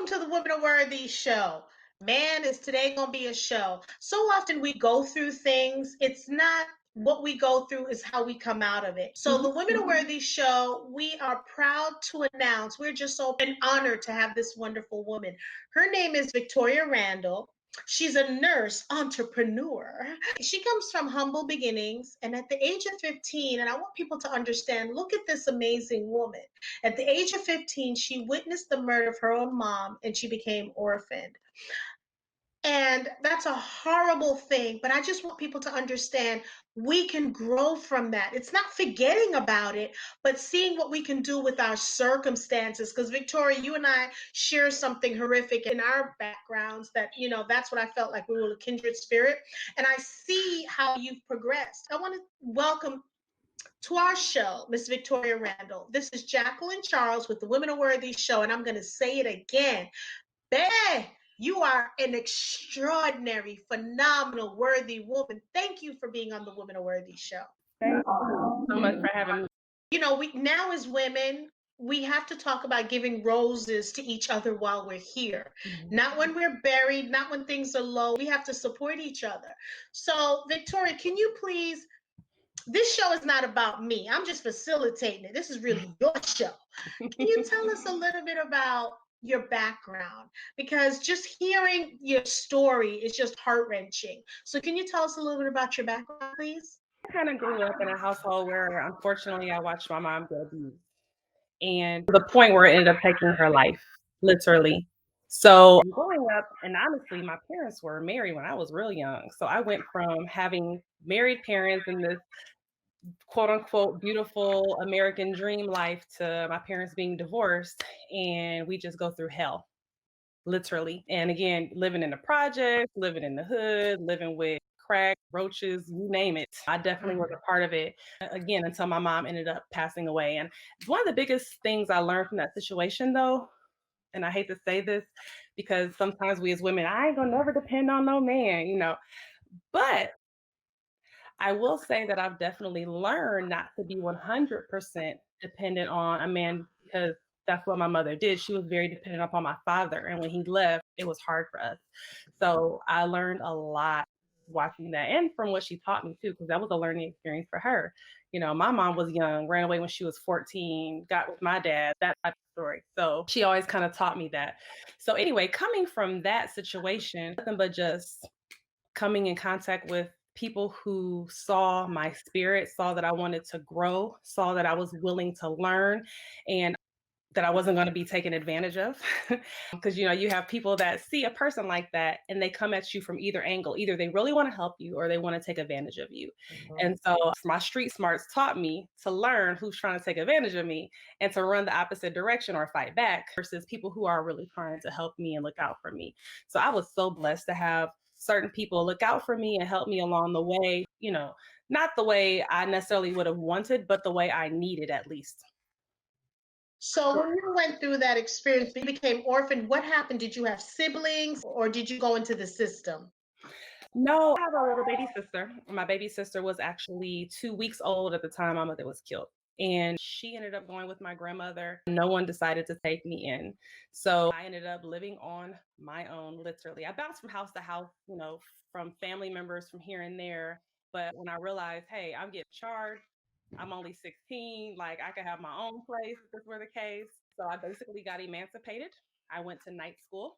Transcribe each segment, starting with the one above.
Welcome to the Women Are Worthy show. Man, is today going to be a show. So often we go through things. It's not what we go through, is how we come out of it. So the Women Are Worthy show, we are proud to announce, we're just so honored to have this wonderful woman. Her name is Victoria Randle. She's a nurse entrepreneur. She comes from humble beginnings, and at the age of 15, and I want people to understand, look at this amazing woman. At the age of 15, she witnessed the murder of her own mom, and she became orphaned. And that's a horrible thing, but I just want people to understand we can grow from that. It's not forgetting about it, but seeing what we can do with our circumstances. Because Victoria, you and I share something horrific in our backgrounds that, that's what I felt like, we were a kindred spirit. And I see how you've progressed. I want to welcome to our show, Miss Victoria Randle. This is Jacqueline Charles with the Women Are Worthy show, and I'm going to say it again. Bae, you are an extraordinary, phenomenal, worthy woman. Thank you for being on the Women Are Worthy show. Thank you so much for having me. We now as women, we have to talk about giving roses to each other while we're here. Not when we're buried, not when things are low. We have to support each other. So, Victoria, can you please, this show is not about me. I'm just facilitating it. This is really your show. Can you tell us a little bit about your background? Because just hearing your story is just heart-wrenching. So can you tell us a little bit about your background, please? I kind of grew up in a household where, unfortunately, I watched my mom get abused. And to the point where it ended up taking her life, literally. So growing up, and honestly, my parents were married when I was real young. So I went from having married parents in this quote unquote beautiful American dream life to my parents being divorced, and we just go through hell, literally. And again, living in the project, living in the hood, living with crack, roaches, you name it. I definitely was a part of it, again, until my mom ended up passing away. And one of the biggest things I learned from that situation, though, and I hate to say this because sometimes we as women, I ain't gonna never depend on no man, but I will say that I've definitely learned not to be 100% dependent on a man, because that's what my mother did. She was very dependent upon my father. And when he left, it was hard for us. So I learned a lot watching that, and from what she taught me too, because that was a learning experience for her. My mom was young, ran away when she was 14, got with my dad, that type of story. So she always kind of taught me that. So anyway, coming from that situation, nothing but just coming in contact with people who saw my spirit, saw that I wanted to grow, saw that I was willing to learn, and that I wasn't going to be taken advantage of. Because, you have people that see a person like that and they come at you from either angle. Either they really want to help you or they want to take advantage of you. And so my street smarts taught me to learn who's trying to take advantage of me and to run the opposite direction or fight back, versus people who are really trying to help me and look out for me. So I was so blessed to have certain people look out for me and help me along the way, not the way I necessarily would have wanted, but the way I needed, at least. So when you went through that experience, you became orphaned, what happened? Did you have siblings or did you go into the system? No, I have a little baby sister. My baby sister was actually 2 weeks old at the time my mother was killed. And she ended up going with my grandmother. No one decided to take me in. So I ended up living on my own, literally. I bounced from house to house, from family members from here and there. But when I realized, hey, I'm getting charged, I'm only 16, like I could have my own place if this were the case. So I basically got emancipated. I went to night school,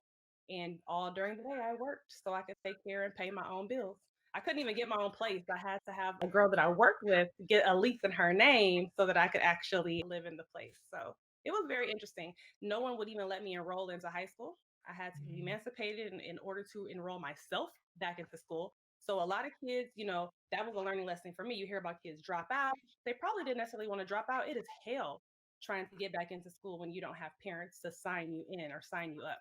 and all during the day I worked so I could take care and pay my own bills. I couldn't even get my own place. I had to have a girl that I worked with get a lease in her name so that I could actually live in the place. So it was very interesting. No one would even let me enroll into high school. I had to be emancipated in order to enroll myself back into school. So a lot of kids, that was a learning lesson for me. You hear about kids drop out. They probably didn't necessarily want to drop out. It is hell trying to get back into school when you don't have parents to sign you in or sign you up.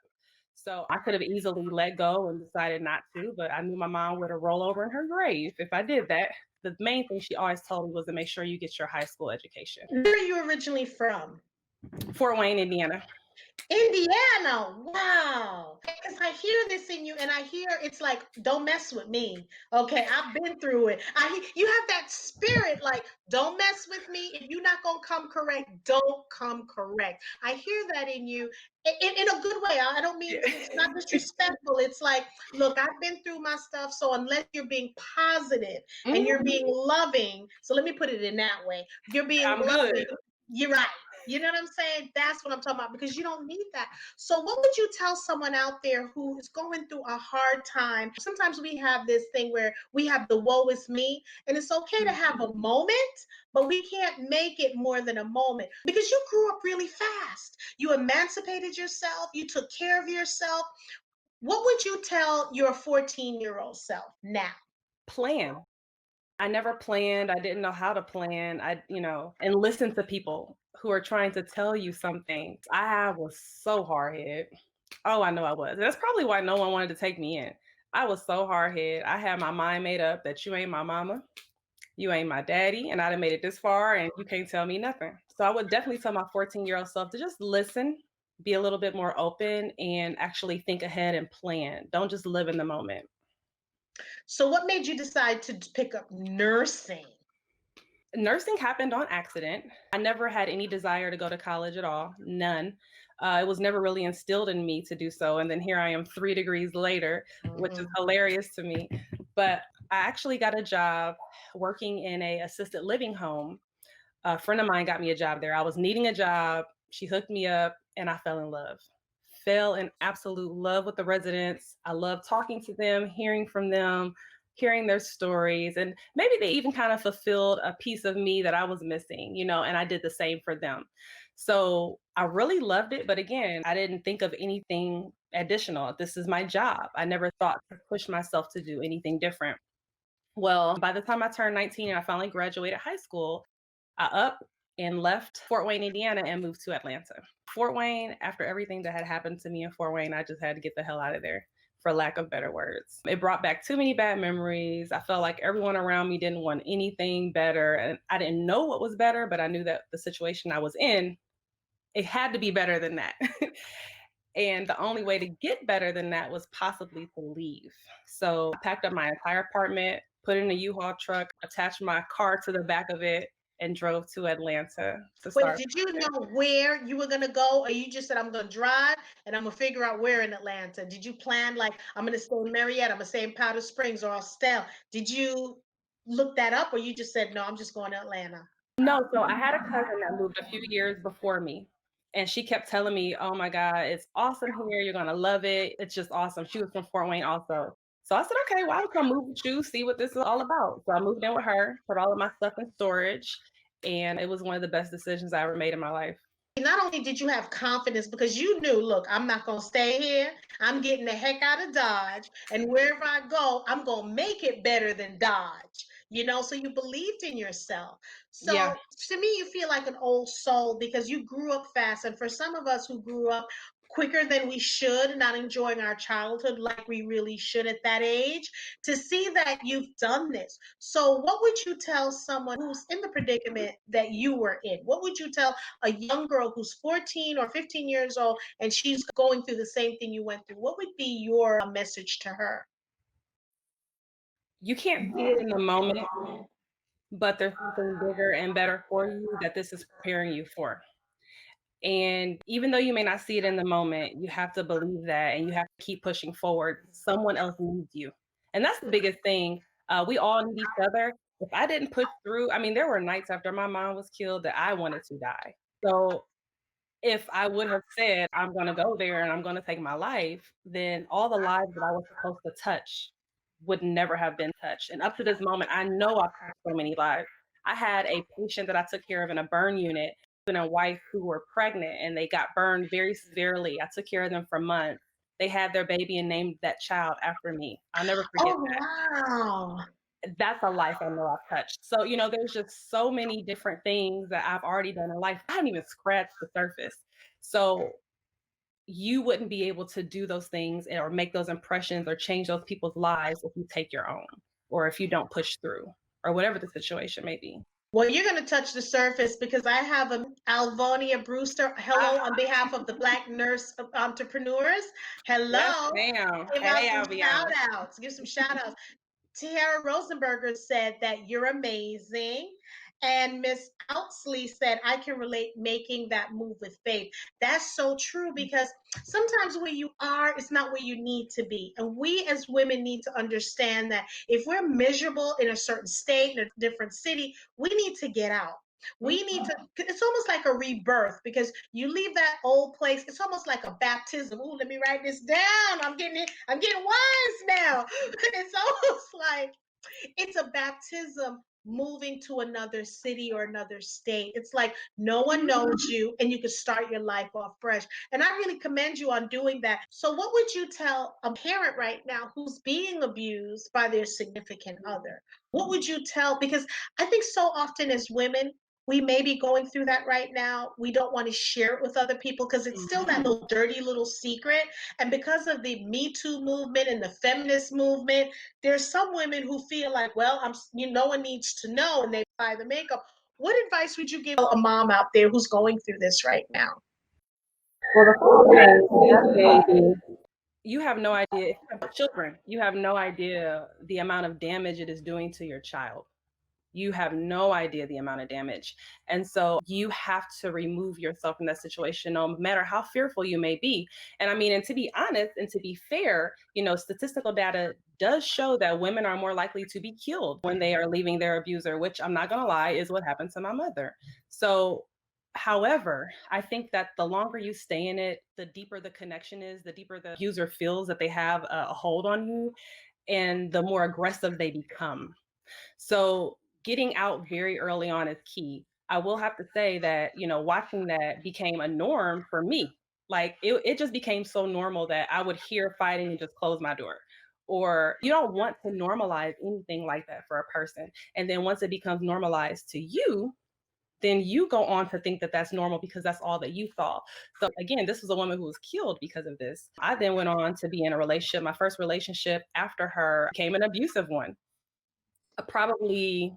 So I could have easily let go and decided not to, but I knew my mom would have rolled over in her grave if I did that. The main thing she always told me was to make sure you get your high school education. Where are you originally from? Fort Wayne, Indiana. Indiana, wow. Because I hear this in you, and I hear it's like, don't mess with me. Okay, I've been through it. You have that spirit, like, don't mess with me. If you're not gonna come correct, don't come correct. I hear that in you, in a good way. I don't mean it's not disrespectful. It's like, look, I've been through my stuff, so unless you're being positive and you're being loving, so let me put it in that way. You're being I'm good. loving. You're right. You know what I'm saying? That's what I'm talking about, because you don't need that. So, what would you tell someone out there who is going through a hard time? Sometimes we have this thing where we have the woe is me, and it's okay to have a moment, but we can't make it more than a moment, because you grew up really fast. You emancipated yourself, you took care of yourself. What would you tell your 14-year-old self now? Plan. I never planned. I didn't know how to plan. And listen to people who are trying to tell you something. I was so hard-headed. Oh, I know I was. That's probably why no one wanted to take me in. I was so hard-headed. I had my mind made up that you ain't my mama, you ain't my daddy, and I done made it this far, and you can't tell me nothing. So I would definitely tell my 14-year-old self to just listen, be a little bit more open, and actually think ahead and plan. Don't just live in the moment. So, what made you decide to pick up nursing? Nursing happened on accident. I never had any desire to go to college at all, none. It was never really instilled in me to do so. And then here I am 3 degrees later, which is hilarious to me. But I actually got a job working in a assisted living home. A friend of mine got me a job there. I was needing a job. She hooked me up and I fell in love. Fell in absolute love with the residents. I love talking to them, hearing from them, hearing their stories. And maybe they even kind of fulfilled a piece of me that I was missing, and I did the same for them. So I really loved it. But again, I didn't think of anything additional. This is my job. I never thought to push myself to do anything different. Well, by the time I turned 19 and I finally graduated high school, I up and left Fort Wayne, Indiana, and moved to Atlanta. Fort Wayne, after everything that had happened to me in Fort Wayne, I just had to get the hell out of there, for lack of better words. It brought back too many bad memories. I felt like everyone around me didn't want anything better. And I didn't know what was better, but I knew that the situation I was in, it had to be better than that. And the only way to get better than that was possibly to leave. So I packed up my entire apartment, put it in a U-Haul truck, attached my car to the back of it, and drove to Atlanta to Wait, start. did you know where you were gonna go, or you just said, I'm gonna drive and I'm gonna figure out where in Atlanta? Did you plan, like, I'm gonna stay in Marietta, I'm gonna stay in Powder Springs or Austell? Did you look that up, or you just said, no, I'm just going to Atlanta? No, so I had a cousin that moved a few years before me. And she kept telling me, oh my God, it's awesome here. You're going to love it. It's just awesome. She was from Fort Wayne also. So I said, okay, well, I'll come move with you, see what this is all about. So I moved in with her, put all of my stuff in storage. And it was one of the best decisions I ever made in my life. Not only did you have confidence, because you knew, look, I'm not going to stay here. I'm getting the heck out of Dodge. And wherever I go, I'm going to make it better than Dodge. So you believed in yourself. So Yeah. to me, you feel like an old soul, because you grew up fast. And for some of us who grew up quicker than we should, not enjoying our childhood like we really should at that age, to see that you've done this. So what would you tell someone who's in the predicament that you were in? What would you tell a young girl who's 14 or 15 years old and she's going through the same thing you went through? What would be your message to her? You can't see it in the moment, but there's something bigger and better for you that this is preparing you for. And even though you may not see it in the moment, you have to believe that and you have to keep pushing forward. Someone else needs you. And that's the biggest thing. We all need each other. If I didn't push through, I mean, there were nights after my mom was killed that I wanted to die. So if I would have said, I'm going to go there and I'm going to take my life, then all the lives that I was supposed to touch would never have been touched. And up to this moment, I know I've touched so many lives. I had a patient that I took care of in a burn unit and a wife who were pregnant and they got burned very severely. I took care of them for months. They had their baby and named that child after me. I'll never forget Oh, that. wow. That's a life I know I've touched. So, there's just so many different things that I've already done in life. I haven't even scratched the surface. So you wouldn't be able to do those things or make those impressions or change those people's lives if you take your own or if you don't push through or whatever the situation may be. Well, you're going to touch the surface because I have a Alvonia Brewster. Hello, on behalf of the Black Nurse Entrepreneurs. Yes, Hello. ma'am. Give out Hey, some shout Albion. outs. Give some shout outs. Tiara Rosenberger said that you're amazing. And Miss Outsley said, I can relate making that move with faith. That's so true because sometimes where you are is not where you need to be. And we as women need to understand that if we're miserable in a certain state, in a different city, we need to get out. We need to, it's almost like a rebirth because you leave that old place. It's almost like a baptism. Oh, let me write this down. I'm getting wise now. It's almost like it's a baptism moving to another city or another state. It's like no one knows you and you can start your life off fresh. And I really commend you on doing that. So, what would you tell a parent right now who's being abused by their significant other? What would you tell? Because I think so often as women, we may be going through that right now. We don't want to share it with other people because it's still that little dirty little secret. And because of the Me Too movement and the feminist movement, there's some women who feel like, well, no one needs to know, and they buy the makeup. What advice would you give a mom out there who's going through this right now? Well, the first thing I say is you have no idea, if you have children, you have no idea the amount of damage it is doing to your child. You have no idea the amount of damage. And so you have to remove yourself from that situation, no matter how fearful you may be. And I mean, and to be honest and to be fair, statistical data does show that women are more likely to be killed when they are leaving their abuser, which I'm not going to lie is what happened to my mother. So, however, I think that the longer you stay in it, the deeper the connection is, the deeper the abuser feels that they have a hold on you, and the more aggressive they become. So getting out very early on is key. I will have to say that, watching that became a norm for me. Like it just became so normal that I would hear fighting and just close my door. Or you don't want to normalize anything like that for a person. And then once it becomes normalized to you, then you go on to think that that's normal because that's all that you saw. So again, this was a woman who was killed because of this. I then went on to be in a relationship. My first relationship after her became an abusive one. Probably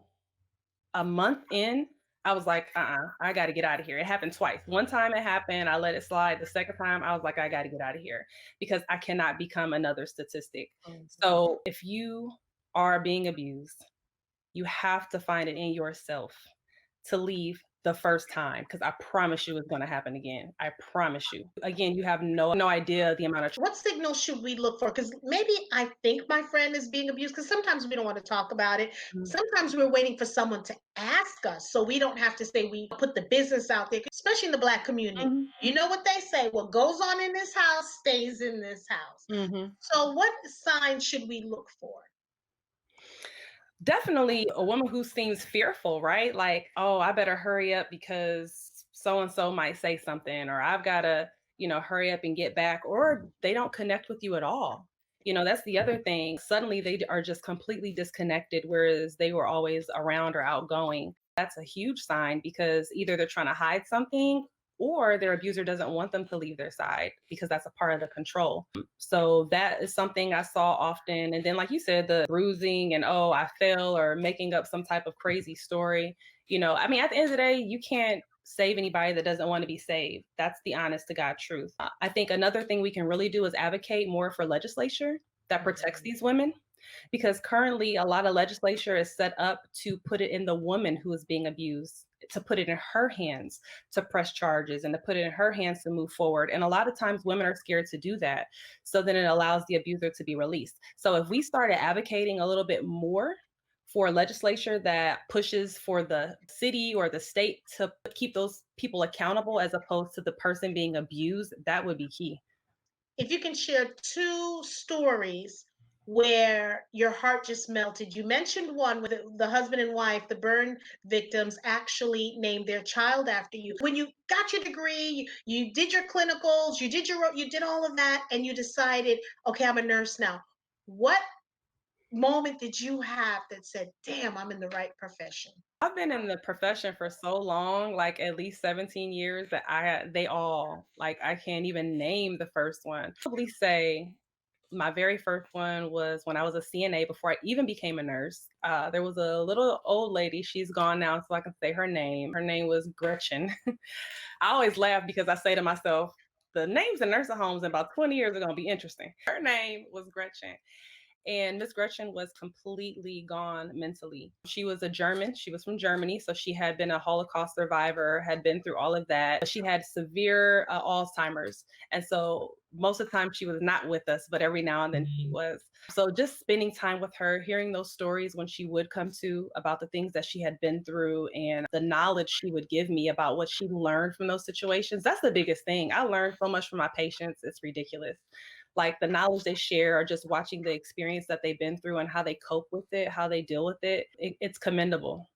a month in, I was like, I got to get out of here. It happened twice. One time it happened, I let it slide. The second time, I was like, I got to get out of here because I cannot become another statistic. So if you are being abused, you have to find it in yourself to leave the first time because I promise you it's going to happen again. I promise you. Again, you have no idea the amount of What signals should we look for? Because maybe I think my friend is being abused because sometimes we don't want to talk about it. Sometimes we're waiting for someone to ask us so we don't have to say we put the business out there, especially in the Black community. You know what they say? What goes on in this house stays in this house. So, what signs should we look for? Definitely a woman who seems fearful, right? Like, oh, I better hurry up because so and so might say something, or I've got to, hurry up and get back, or they don't connect with you at all. That's the other thing. Suddenly they are just completely disconnected, whereas they were always around or outgoing. That's a huge sign because either they're trying to hide something or their abuser doesn't want them to leave their side because that's a part of the control. So that is something I saw often. And then, like you said, the bruising and, oh, I fell, or making up some type of crazy story. I mean, at the end of the day, you can't save anybody that doesn't want to be saved. That's the honest to God truth. I think another thing we can really do is advocate more for legislature that protects these women, because currently a lot of legislature is set up to put it in the woman who is being abused, to put it in her hands to press charges and to put it in her hands to move forward. And a lot of times women are scared to do that. So then it allows the abuser to be released. So if we started advocating a little bit more for legislature that pushes for the city or the state to keep those people accountable as opposed to the person being abused, that would be key. If you can share two stories where your heart just melted. You mentioned one where the husband and wife, the burn victims, actually named their child after you. When you got your degree, you did your clinicals, you did all of that, and you decided, okay, I'm a nurse now. What moment did you have that said, damn, I'm in the right profession? I've been in the profession for so long, like at least 17 years, that they all, like, I can't even name the first one. Probably say My very first one was when I was a CNA before I even became a nurse. There was a little old lady. She's gone now, so I can say her name. Her name was Gretchen. I always laugh because I say to myself, the names in nursing homes in about 20 years are going to be interesting. Her name was Gretchen. And Miss Gretchen was completely gone mentally. She was a German. She was from Germany. So she had been a Holocaust survivor, had been through all of that. She had severe Alzheimer's. And so most of the time she was not with us, but every now and then she was. So just spending time with her, hearing those stories when she would come to about the things that she had been through and the knowledge she would give me about what she learned from those situations. That's the biggest thing. I learned so much from my patients. It's ridiculous. Like the knowledge they share or just watching the experience that they've been through and how they cope with it, how they deal with it, it's commendable.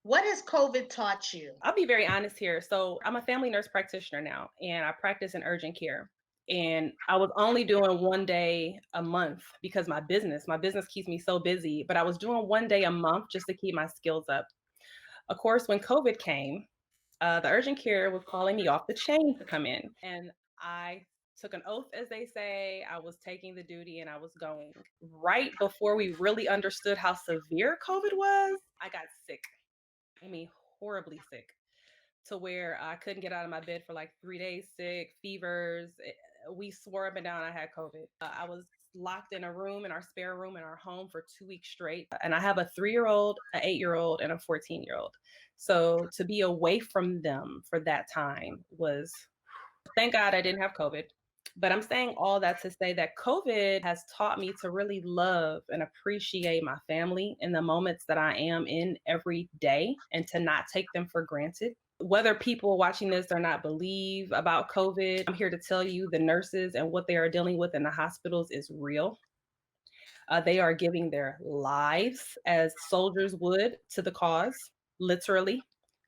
What has COVID taught you? I'll be very honest here. So I'm a family nurse practitioner now, and I practice in urgent care. And I was only doing one day a month because my business keeps me so busy, but I was doing one day a month just to keep my skills up. Of course, when COVID came, the urgent care was calling me off the chain to come in. And I took an oath, as they say. I was taking the duty and I was going. Right before we really understood how severe COVID was, I got sick. I mean, horribly sick to where I couldn't get out of my bed for like 3 days sick, fevers. We swore up and down I had COVID. I was locked in a room in our spare room in our home for 2 weeks straight. And I have a 3-year-old, an 8-year-old, and a 14-year-old. So to be away from them for that time was, thank God I didn't have COVID. But I'm saying all that to say that COVID has taught me to really love and appreciate my family in the moments that I am in every day and to not take them for granted. Whether people watching this or not believe about COVID, I'm here to tell you the nurses and what they are dealing with in the hospitals is real. They are giving their lives as soldiers would to the cause, literally.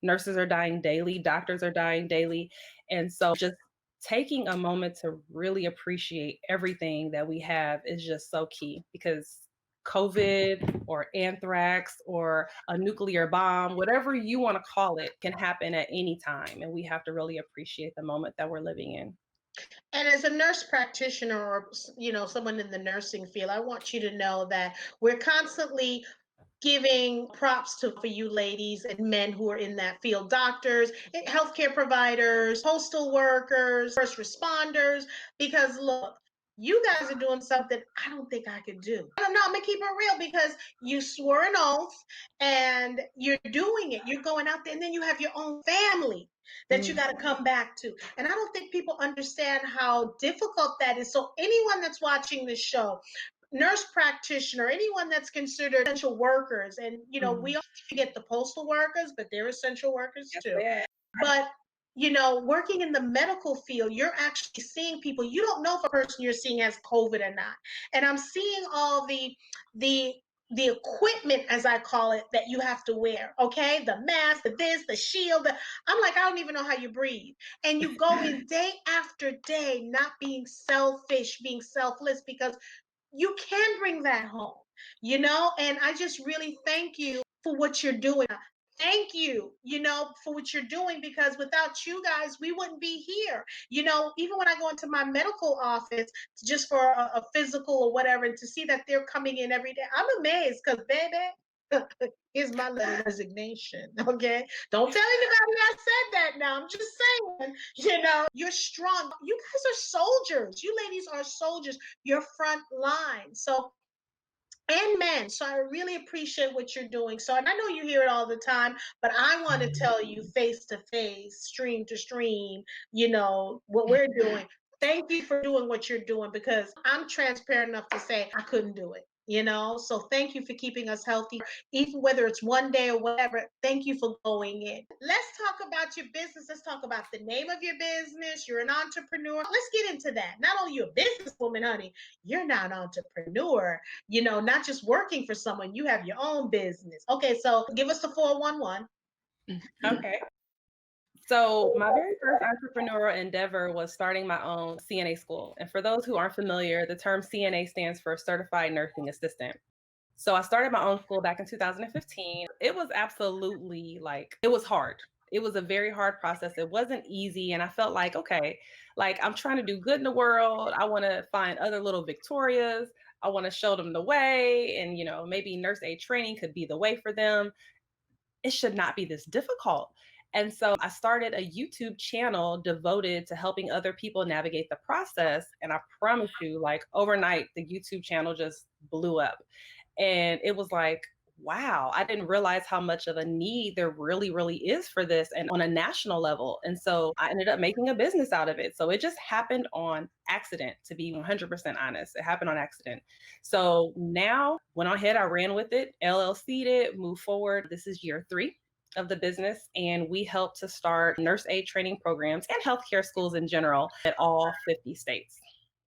Nurses are dying daily, doctors are dying daily. And so just taking a moment to really appreciate everything that we have is just so key because COVID or anthrax or a nuclear bomb, whatever you want to call it, can happen at any time. And we have to really appreciate the moment that we're living in. And as a nurse practitioner or someone in the nursing field, I want you to know that we're constantly giving props to for you ladies and men who are in that field, doctors, healthcare providers, postal workers, first responders, because look, you guys are doing something I don't think I could do. I don't know, I'm gonna keep it real because you swore an oath and you're doing it. You're going out there and then you have your own family that you got to come back to. And I don't think people understand how difficult that is. So anyone that's watching this show, nurse practitioner, anyone that's considered essential workers, and we often forget the postal workers, but they're essential workers too. Yes, But working in the medical field, you're actually seeing people. You don't know if a person you're seeing has COVID or not. And I'm seeing all the the equipment, as I call it, that you have to wear. Okay, the mask, the this, the shield. I'm like, I don't even know how you breathe. And you go in day after day, not being selfish, being selfless, because you can bring that home, and I just really thank you for what you're doing. Thank you, for what you're doing, because without you guys, we wouldn't be here. Even when I go into my medical office just for a physical or whatever, and to see that they're coming in every day, I'm amazed because, baby, here's my little resignation. Okay. Don't tell anybody I said that now. I'm just saying, you're strong. You guys are soldiers. You ladies are soldiers. You're front line. So, and men. So I really appreciate what you're doing. So, and I know you hear it all the time, but I want to tell you face to face, stream to stream, what we're doing. Thank you for doing what you're doing, because I'm transparent enough to say I couldn't do it. So thank you for keeping us healthy, even whether it's one day or whatever. Thank you for going in. Let's talk about your business. Let's talk about the name of your business. You're an entrepreneur. Let's get into that. Not only you're a businesswoman, honey, you're now an entrepreneur, not just working for someone, you have your own business. Okay, so give us the 411. Okay. So my very first entrepreneurial endeavor was starting my own CNA school. And for those who aren't familiar, the term CNA stands for Certified Nursing Assistant. So I started my own school back in 2015. It was absolutely it was hard. It was a very hard process. It wasn't easy. And I felt like, okay, like I'm trying to do good in the world. I want to find other little Victorias. I want to show them the way. And, maybe nurse aid training could be the way for them. It should not be this difficult. And so I started a YouTube channel devoted to helping other people navigate the process. And I promise you, like overnight, the YouTube channel just blew up. And it was like, wow, I didn't realize how much of a need there really, really is for this and on a national level. And so I ended up making a business out of it. So it just happened on accident, to be 100% honest. It happened on accident. So now went ahead, I ran with it, LLC'd it, moved forward. This is year 3 of the business, and we help to start nurse aid training programs and healthcare schools in general at all 50 states.